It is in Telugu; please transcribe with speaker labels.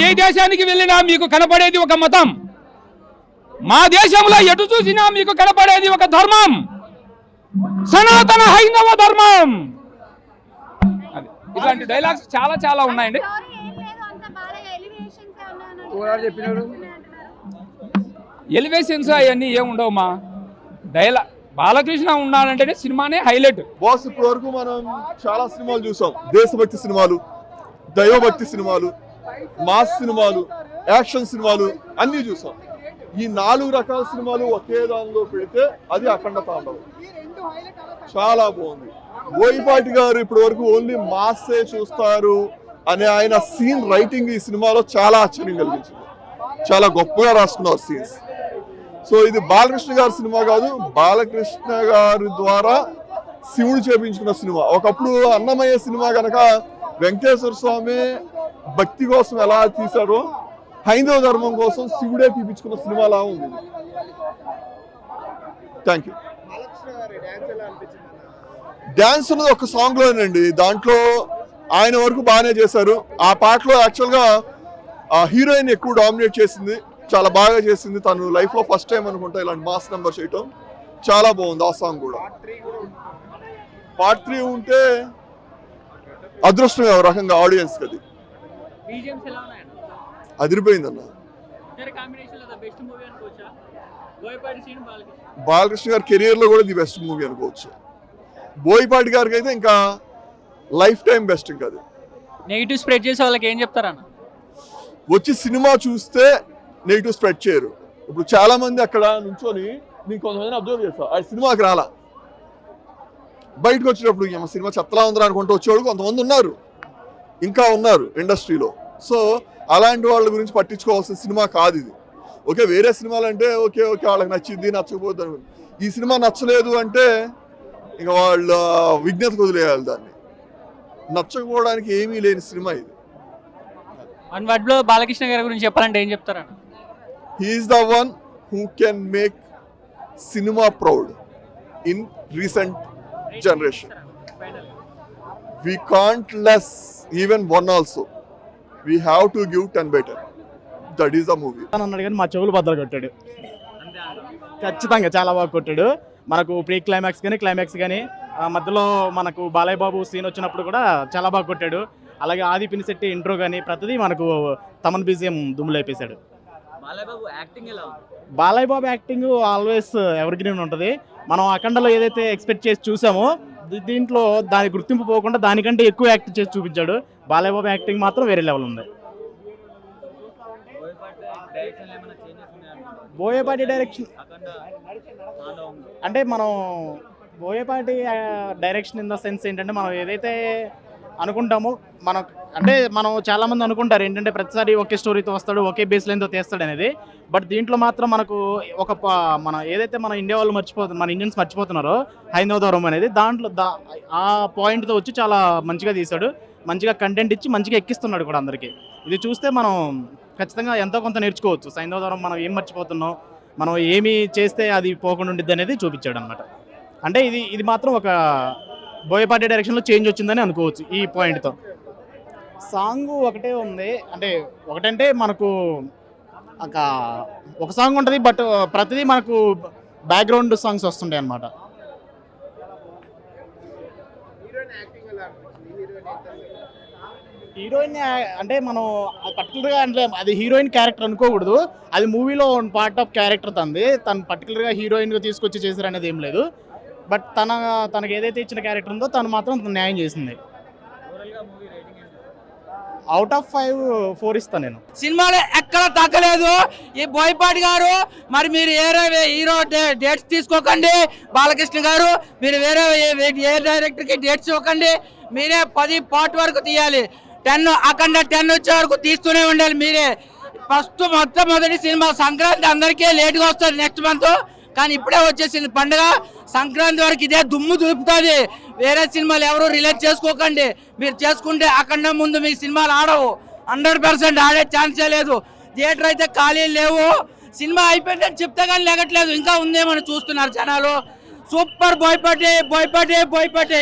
Speaker 1: ఏ దేశానికి వెళ్ళినా మీకు కనపడేది ఒక మతం, మా దేశంలో ఎటు చూసినా మీకు కనపడేది ఒక ధర్మం, సనాతన హైందవ ధర్మం. ఇలాంటి డైలాగ్స్ చాలా చాలా ఉన్నాయండి. ఎలివేషన్స్ అవన్నీ ఏముండవు మా డైలాగ్. బాలకృష్ణ ఉన్నాడంటేనే సినిమానే హైలైట్.
Speaker 2: బాస్ ఇప్పటి వరకు మనం చాలా సినిమాలు చూసాం. దేశభక్తి సినిమాలు, దైవభక్తి సినిమాలు, మాస్ సినిమాలు, యాక్షన్ సినిమాలు అన్నీ చూసాం. ఈ 4 రకాల సినిమాలు ఒకే దానిలో పెడితే అది అఖండ తాండవం. చాలా బాగుంది. బోయపాటి గారు ఇప్పటి వరకు ఓన్లీ మాసే చూస్తారు అనే ఆయన సీన్ రైటింగ్ ఈ సినిమాలో చాలా ఆశ్చర్యం కలిగించింది. చాలా గొప్పగా రాసుకున్నారు సీన్స్. సో ఇది బాలకృష్ణ గారి సినిమా కాదు, బాలకృష్ణ గారి ద్వారా శివుడు చేపించుకున్న సినిమా. ఒకప్పుడు అన్నమయ్య సినిమా కనుక వెంకటేశ్వర స్వామి భక్తి కోసం ఎలా తీశారో హైందవ ధర్మం కోసం శివుడే తీపించుకున్న సినిమాలా ఉంది. Thank you. డాన్స్ ఉన్నది ఒక సాంగ్ లోనండి. దాంట్లో ఆయన వరకు బాగానే చేశారు. ఆ పాటలో యాక్చువల్గా హీరోయిన్ ఎక్కువ డామినేట్ చేసింది, చాలా బాగా చేసింది. తను లైఫ్ లో ఫస్ట్ టైం అనుకుంటా ఇలాంటి మాస్ నెంబర్ చేయటం. చాలా బాగుంది ఆ సాంగ్ కూడా. పార్ట్ 3 ఉంటే అదృష్టం ఒక రకంగా ఆడియన్స్ అది అదిరిపోయింది అన్న. బాలకృష్ణ గారి కెరియర్ లో కూడా ది బెస్ట్ మూవీ అనుకోవచ్చు. బోయపాటి గారికి అయితే ఇంకా లైఫ్ టైం బెస్ట్. ఇంకా అది
Speaker 3: నెగిటివ్ స్ప్రెడ్ చేసే వాళ్ళకి ఏం చెప్తారన్న?
Speaker 2: వచ్చి సినిమా చూస్తే నెగిటివ్ స్ప్రెడ్ చేయరు. ఇప్పుడు చాలా మంది అక్కడ నుంచొని నేను కొంతమందిని అబ్జర్వ్ చేస్తా, ఆ సినిమాకి రాలా, బయటకు వచ్చేటప్పుడు సినిమా చెత్తలా ఉందని అనుకుంటూ వచ్చేవాడు కొంతమంది ఉన్నారు, ఇంకా ఉన్నారు ఇండస్ట్రీలో. సో అలాంటి వాళ్ళ గురించి పట్టించుకోవాల్సిన సినిమా కాదు ఇది. ఓకే, వేరే సినిమాలు అంటే ఓకే వాళ్ళకి నచ్చింది నచ్చకపోద్ది అనుకో. ఈ సినిమా నచ్చలేదు అంటే ఇంకా వాళ్ళ విజ్ఞతకు వదిలేయాలి దాన్ని. నచ్చకపోవడానికి ఏమీ లేని సినిమా ఇది.
Speaker 3: వన్ వర్డ్ లో బాలకృష్ణ గారి గురించి చెప్పాలంటే ఏం చెప్తారా?
Speaker 2: He is the one who can make cinema proud in recent generation. We can't less even one also. We have to give 10/10. That is the movie.
Speaker 4: అన్నాడు కానీ మా చెవులు బద్దలు కొట్టాడు. ఖచ్చితంగా చాలా బాగా కొట్టాడు. మనకు ప్రీ క్లైమాక్స్ కానీ క్లైమాక్స్ కానీ మధ్యలో మనకు బాలయ్య బాబు సీన్ వచ్చినప్పుడు కూడా చాలా బాగా కొట్టాడు. అలాగే ఆది పినిశెట్టి ఇంట్రో కానీ ప్రతిదీ మనకు Thaman BGM దుమ్ములేపేశాడు. Balayya Babu acting always ever green ఉంటుంది. మనం అఖండలో ఏదైతే ఎక్స్పెక్ట్ చేసి చూసామో దీంట్లో దాని గుర్తింపు పోకుండా దానికంటే ఎక్కువ యాక్ట్ చేసి చూపించాడు. బాలయ్య బాబు యాక్టింగ్ మాత్రం వేరే లెవెల్ ఉంది. బోయపాటి డైరెక్షన్ అంటే మనం Boyapati direction in the sense ఏంటంటే మనం ఏదైతే అనుకుంటామో మనం చాలామంది అనుకుంటారు ఏంటంటే ప్రతిసారి ఒకే స్టోరీతో వస్తాడు, ఒకే బేస్ లైన్తో తీస్తాడు అనేది. బట్ దీంట్లో మాత్రం మనకు మన ఏదైతే మన ఇండియా వాళ్ళు మన ఇండియన్స్ మర్చిపోతున్నారో హైందవ ధర్మం అనేది, దాంట్లో ఆ పాయింట్తో వచ్చి చాలా మంచిగా తీశాడు. మంచిగా కంటెంట్ ఇచ్చి మంచిగా ఎక్కిస్తున్నాడు కూడా అందరికీ. ఇది చూస్తే మనం ఖచ్చితంగా ఎంతో కొంత నేర్చుకోవచ్చు. హైందవ ధర్మం మనం ఏం మర్చిపోతున్నాం, మనం ఏమి చేస్తే అది పోకుండా ఉండిద్ది అనేది చూపించాడు అనమాట. అంటే ఇది మాత్రం ఒక బోయపాటి డైరెక్షన్లో చేంజ్ వచ్చిందని అనుకోవచ్చు ఈ పాయింట్తో. సాంగ్ ఒకటే ఉంది, అంటే ఒకటంటే మనకు ఒక సాంగ్ ఉంటుంది, బట్ ప్రతిదీ మనకు బ్యాక్గ్రౌండ్ సాంగ్స్ వస్తుంటాయి అన్నమాట. హీరోయిన్ అంటే మనం పర్టికులర్గా అంటే అది హీరోయిన్ క్యారెక్టర్ అనుకోకూడదు, అది మూవీలో పార్ట్ ఆఫ్ క్యారెక్టర్ తను పర్టికులర్గా హీరోయిన్గా తీసుకొచ్చి చేశారు అనేది ఏం లేదు. బట్ తనకు ఏదైతే ఇచ్చిన క్యారెక్టర్ ఉందో తను మాత్రం న్యాయం చేసింది. అవుట్ ఆఫ్ 5 4 ఇస్తాను నేను.
Speaker 5: సినిమాలో ఎక్కడ తగ్గలేదు ఈ బోయపాటి గారు. మరి మీరు హీరో డేట్స్ తీసుకోకండి. బాలకృష్ణ గారు మీరు వేరే ఏ డైరెక్టర్కి డేట్స్ ఇవ్వకండి. మీరే 10 పార్ట్ వరకు తీయాలి. 10 అఖండ 10 వచ్చే వరకు తీస్తూనే ఉండాలి మీరే. ఫస్ట్ మొట్టమొదటి సినిమా సంక్రాంతి అందరికీ లేట్గా వస్తుంది నెక్స్ట్ మంత్, కానీ ఇప్పుడే వచ్చేసింది పండుగ. సంక్రాంతి వరకు ఇదే దుమ్ము దులుపుతుంది. వేరే సినిమాలు ఎవరు రిలీజ్ చేసుకోకండి. మీరు చేసుకుంటే అఖండ ముందు మీ సినిమాలు ఆడవు. 100% ఆడే ఛాన్సే లేదు. థియేటర్ అయితే ఖాళీ లేవు. సినిమా అయిపోయిందని చెప్తే కానీ లేగట్లేదు, ఇంకా ఉందేమని చూస్తున్నారు జనాలు. సూపర్ బోయపాటి.